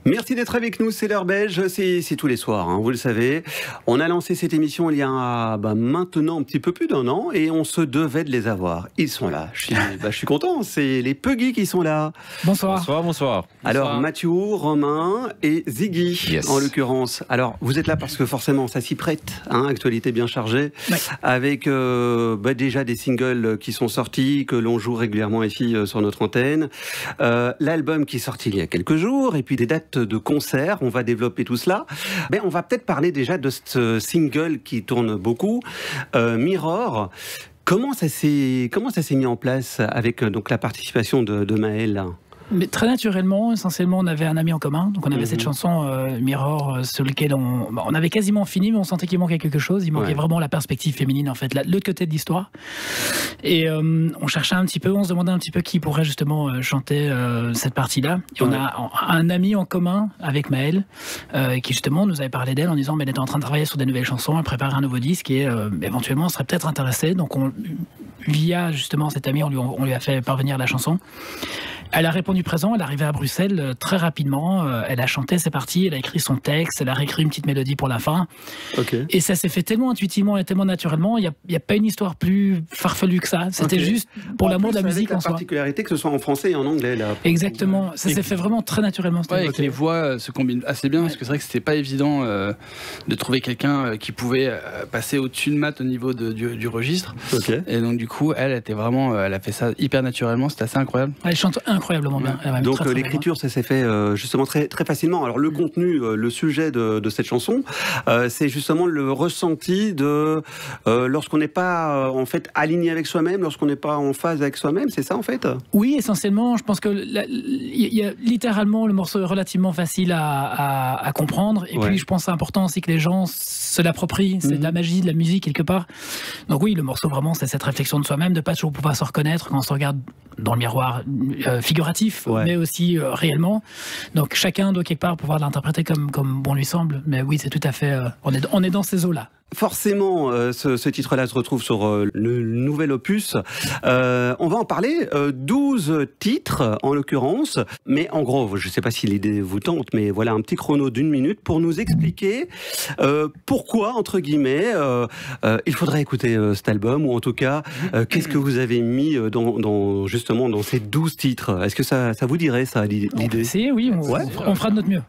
Merci d'être avec nous, c'est l'heure belge, c'est tous les soirs, hein, vous le savez. On a lancé cette émission il y a maintenant un petit peu plus d'1 an et on se devait de les avoir. Ils sont là, je suis content, c'est les Puggy qui sont là. Bonsoir. Bonsoir. Alors Mathieu, Romain et Ziggy en l'occurrence. Alors vous êtes là parce que forcément ça s'y prête, hein, actualité bien chargée, avec déjà des singles qui sont sortis, que l'on joue régulièrement ici sur notre antenne. L'album qui est sorti il y a quelques jours et puis des dates de concert, on va développer tout cela. Mais on va peut-être parler déjà de ce single qui tourne beaucoup, Mirror. Comment ça s'est mis en place avec donc la participation de Maël? Mais très naturellement, essentiellement, on avait un ami en commun, donc on avait cette chanson Mirror sur laquelle on avait quasiment fini, mais on sentait qu'il manquait quelque chose. Il manquait vraiment la perspective féminine, en fait, l'autre côté de l'histoire. Et on cherchait un petit peu, on se demandait un petit peu qui pourrait justement chanter cette partie-là. Et on a un ami en commun avec Maël, qui justement nous avait parlé d'elle en disant, mais elle était en train de travailler sur des nouvelles chansons, elle préparait un nouveau disque et éventuellement on serait peut-être intéressé. Donc via justement cet ami, on lui a fait parvenir la chanson. Elle a répondu présent, elle est arrivée à Bruxelles très rapidement, elle a chanté ses parties, elle a écrit son texte, elle a réécrit une petite mélodie pour la fin. Et ça s'est fait tellement intuitivement et tellement naturellement, il n'y a pas une histoire plus farfelue que ça. C'était juste pour l'amour de la musique en soi. La particularité que ce soit en français et en anglais. Là. Exactement, ça s'est fait vraiment très naturellement. Et que les voix se combinent assez bien, parce que c'est vrai que c'était pas évident de trouver quelqu'un qui pouvait passer au-dessus de Matt au niveau du registre. Et donc du coup, elle a fait ça hyper naturellement, c'était assez incroyable. Elle chante incroyablement bien. Donc l'écriture, ça s'est fait justement très, très facilement. Alors le contenu, le sujet de cette chanson, c'est justement le ressenti de lorsqu'on n'est pas en fait aligné avec soi-même, lorsqu'on n'est pas en phase avec soi-même, c'est ça en fait? Oui, essentiellement, je pense que il y a littéralement le morceau est relativement facile à comprendre. Et puis je pense que c'est important aussi que les gens se l'approprient. C'est de la magie, de la musique quelque part. Donc oui, le morceau vraiment, c'est cette réflexion de soi-même, de pas toujours pouvoir se reconnaître quand on se regarde dans le miroir figuratif, mais aussi réellement. Donc chacun doit quelque part pouvoir l'interpréter comme bon lui semble. Mais oui, c'est tout à fait... on est dans ces eaux-là. Forcément, ce titre-là se retrouve sur le nouvel opus. On va en parler. 12 titres, en l'occurrence. Mais en gros, je ne sais pas si l'idée vous tente, mais voilà un petit chrono d'1 minute pour nous expliquer pourquoi, entre guillemets, il faudrait écouter cet album, ou en tout cas, qu'est-ce que vous avez mis justement dans ces 12 titres. Est-ce que ça vous dirait, ça, l'idée? Oui, on fera de notre mieux.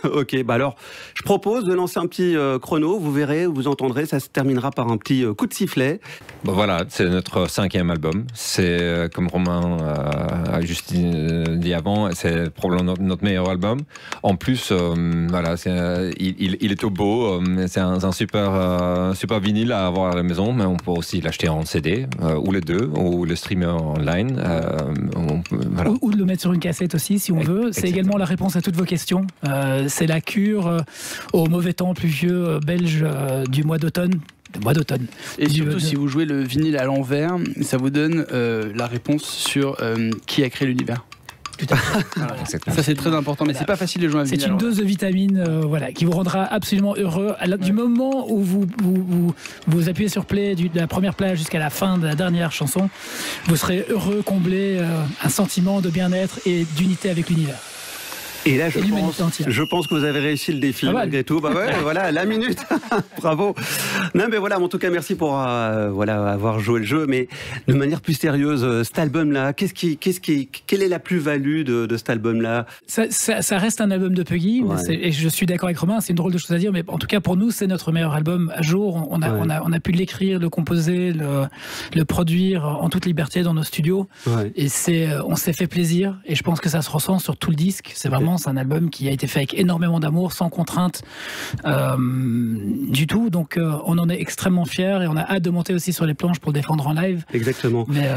Ok, alors je propose de lancer un petit chrono, vous verrez, vous entendrez, ça se terminera par un petit coup de sifflet. Voilà, c'est notre 5e album. C'est, comme Romain a juste dit avant, c'est probablement notre meilleur album. En plus, voilà, il est tout beau, c'est un super vinyle à avoir à la maison, mais on peut aussi l'acheter en CD, ou les deux, ou le streamer online. Voilà. Ou de le mettre sur une cassette aussi, si on veut. C'est également la réponse à toutes vos questions. C'est la cure au mauvais temps pluvieux belge du mois d'automne. Et surtout, si vous jouez le vinyle à l'envers, ça vous donne la réponse sur qui a créé l'univers. Voilà. Ça c'est très important, mais c'est pas facile de jouer un vinyle. C'est une dose de vitamine qui vous rendra absolument heureux. Du moment où vous appuyez sur play de la première plage jusqu'à la fin de la dernière chanson, vous serez heureux, comblé, un sentiment de bien-être et d'unité avec l'univers. Et là, je pense que vous avez réussi le défi, malgré tout. Voilà, la minute. Bravo. Non, mais voilà, en tout cas, merci pour avoir joué le jeu. Mais de manière plus sérieuse, cet album-là, quelle est la plus-value de cet album-là? Ça reste un album de Puggy, et je suis d'accord avec Romain, c'est une drôle de chose à dire, mais en tout cas, pour nous, c'est notre meilleur album à jour. On a pu l'écrire, le composer, le produire en toute liberté dans nos studios. Et on s'est fait plaisir, et je pense que ça se ressent sur tout le disque. C'est vraiment c'est un album qui a été fait avec énormément d'amour, sans contrainte du tout. Donc on en est extrêmement fiers et on a hâte de monter aussi sur les planches pour le défendre en live. Exactement. Mais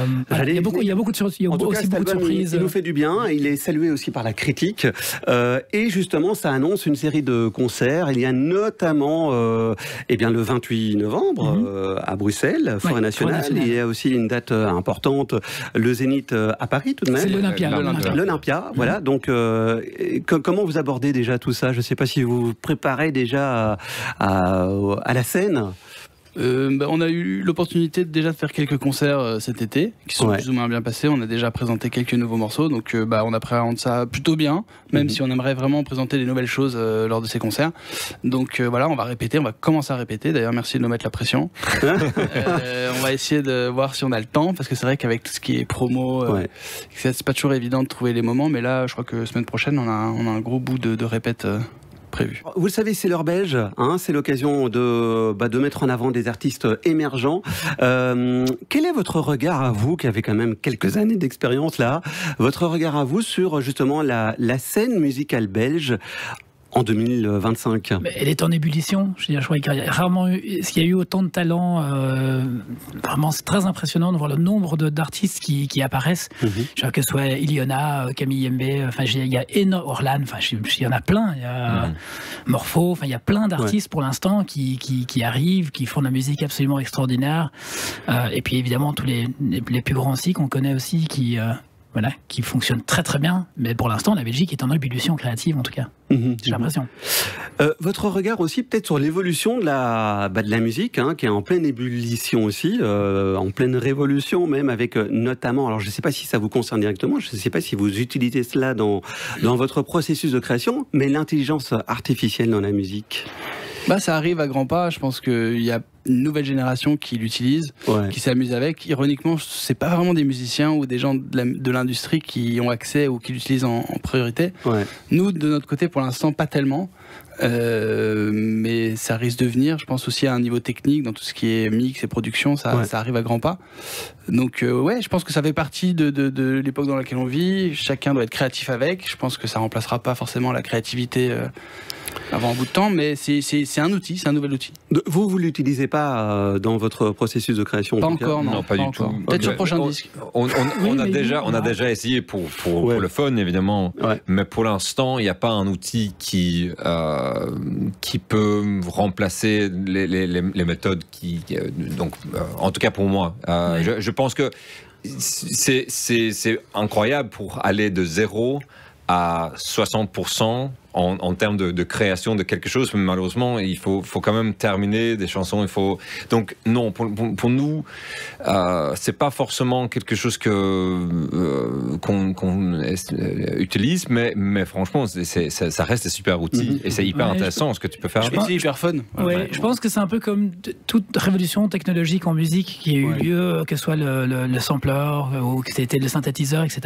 il y a beaucoup de surprises. Il nous fait du bien, il est salué aussi par la critique. Et justement, ça annonce une série de concerts. Il y a notamment le 28 novembre à Bruxelles, Forêt Nationale. Il y a aussi une date importante, le Zénith à Paris tout de même. C'est l'Olympia. L'Olympia, voilà. Donc comment vous abordez déjà tout ça? Je ne sais pas si vous vous préparez déjà à la scène. On a eu l'opportunité déjà de faire quelques concerts cet été, qui sont plus ou moins bien passés. On a déjà présenté quelques nouveaux morceaux, donc on appréhende ça plutôt bien, même si on aimerait vraiment présenter des nouvelles choses lors de ces concerts. Donc voilà, on va répéter, on va commencer à répéter. D'ailleurs, merci de nous mettre la pression. On va essayer de voir si on a le temps, parce que c'est vrai qu'avec tout ce qui est promo, c'est pas toujours évident de trouver les moments, mais là, je crois que semaine prochaine, on a un gros bout de répète prévu. Vous le savez, c'est l'heure belge, c'est l'occasion de mettre en avant des artistes émergents. Quel est votre regard à vous, qui avez quand même quelques années d'expérience là, votre regard à vous sur justement la scène musicale belge en 2025? Elle est en ébullition. Je crois qu'il y a rarement eu, s'il y a eu autant de talents, vraiment c'est très impressionnant de voir le nombre d'artistes qui apparaissent. Je crois que ce soit Iliona, Camille Yembe, il y a Orlan, il y en a plein. Il y a Morpho, il y a plein d'artistes pour l'instant qui arrivent, qui font de la musique absolument extraordinaire. Et puis évidemment tous les plus grands aussi qu'on connaît aussi qui fonctionnent très très bien. Mais pour l'instant, la Belgique est en ébullition créative en tout cas. J'ai l'impression. Votre regard aussi peut-être sur l'évolution de la musique, qui est en pleine ébullition aussi, en pleine révolution même, avec notamment, alors je ne sais pas si ça vous concerne directement, je ne sais pas si vous utilisez cela dans votre processus de création, mais l'intelligence artificielle dans la musique. Ça arrive à grands pas. Je pense qu'il y a une nouvelle génération qui l'utilise, qui s'amuse avec. Ironiquement, c'est pas vraiment des musiciens ou des gens de l'industrie qui ont accès ou qui l'utilisent en priorité. Nous, de notre côté, pour l'instant, pas tellement. Mais ça risque de venir. Je pense aussi à un niveau technique, dans tout ce qui est mix et production, ça arrive à grands pas. Donc je pense que ça fait partie de l'époque dans laquelle on vit. Chacun doit être créatif avec. Je pense que ça remplacera pas forcément la créativité avant un bout de temps, mais c'est un outil, c'est un nouvel outil. Vous l'utilisez pas dans votre processus de création? Pas encore, non, pas du tout. Peut-être sur le prochain disque. On a déjà essayé pour le fun, évidemment, mais pour l'instant, il n'y a pas un outil qui peut remplacer les méthodes donc, en tout cas pour moi. Je pense que c'est incroyable pour aller de 0 à 60% en termes de création de quelque chose, mais malheureusement, il faut quand même terminer des chansons. Donc non, pour nous, c'est pas forcément quelque chose qu'on utilise, mais franchement, ça reste des super outils et c'est hyper intéressant ce que tu peux faire. C'est hyper fun. Je pense que c'est un peu comme toute révolution technologique en musique qui a eu lieu, que ce soit le sampler ou que c'était le synthétiseur, etc.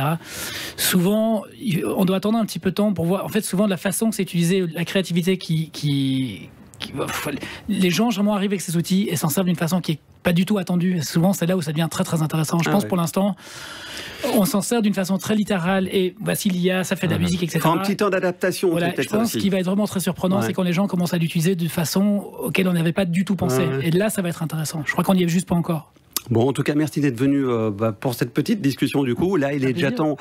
Souvent, on doit attendre un petit peu de temps pour voir. En fait, souvent de la façon que c'est utilisé, la créativité les gens généralement arrivent avec ces outils et s'en servent d'une façon qui est pas du tout attendue. Souvent, c'est là où ça devient très très intéressant. Je pense pour l'instant, on s'en sert d'une façon très littérale et voici ça fait de la musique, etc. Un petit temps d'adaptation. Je pense ce qui va être vraiment très surprenant, c'est quand les gens commencent à l'utiliser de façon auquel on n'avait pas du tout pensé. Et là, ça va être intéressant. Je crois qu'on n'y est juste pas encore. Bon, en tout cas, merci d'être venu pour cette petite discussion du coup. Là, il est déjà temps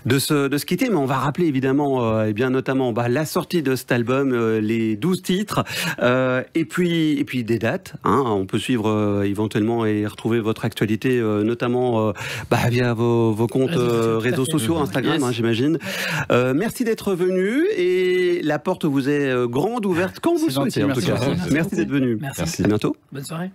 de se quitter, mais on va rappeler évidemment, notamment la sortie de cet album, les 12 titres, et puis des dates. On peut suivre éventuellement et retrouver votre actualité, notamment via vos comptes réseaux sociaux, Instagram, j'imagine. Merci d'être venu et la porte vous est grande ouverte quand vous le souhaitez. En tout cas, merci d'être venu. Merci. À bientôt. Bonne soirée.